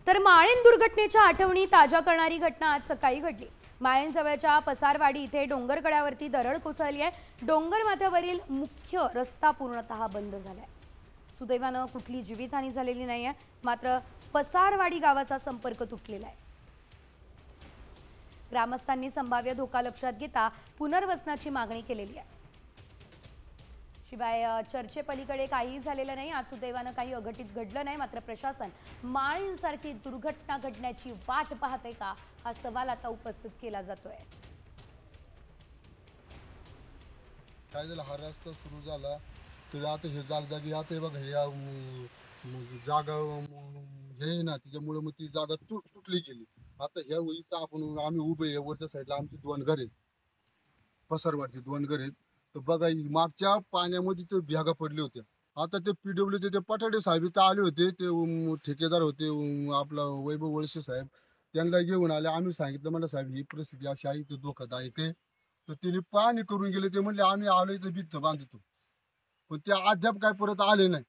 तर माळीण दुर्घटनेच्या आठवणी ताज्या करणारी घटना आज सकाळी घडली। माळीण जवळच्या पसारवाडी इथे डोंगरकड्यावरती दरड कोसळली आहे। डोंगर माथ्यावरील मुख्य रस्ता पूर्णतः बंद झालाय। सुदैवाने कुठली जीवितहानी झालेली नाहीये, मात्र पसारवाडी गावाचा संपर्क तुटलेला आहे। ग्रामस्थांनी संभाव्य धोका लक्षात घेता पुनर्वसनाची मागणी केलेली आहे। शिवाय चर्चेपलीकडे काहीही झालेलं नाही। आज सुदैवाने काही अघटित घडलं नाही, मात्र प्रशासन माळीणसारखी दुर्घटना घडण्याची वाट पाहते का, हा सवाल आता उपस्थित केला जातोय। काय झालं, हा रस्ता सुरू झाला तर आता हे जागजागी आता बघा हे जागा हे ना त्याच्यामुळे मग ती जागा तुटली गेली। आता ह्या इथं आपण आम्ही उभे वरच्या साईडला आमची दोन घर आहेत, पसरवाडची दोन घर आहेत। तर बघा मागच्या पाण्यामध्ये ते भेगा पडले होते। आता ते पीडब्ल्यूचे ते पठाडे साहेब इथं आले होते, ते ठेकेदार होते आपला वैभव वळसे साहेब, त्यांना घेऊन आले। आम्ही सांगितलं म्हणलं साहेब ही परिस्थिती अशी आहे, ते धोकादायक आहे। तर त्यांनी पाहणी करून गेले, ते म्हणले आम्ही आलोय तर बीच बांधतो, पण ते अद्याप काय परत आले नाही।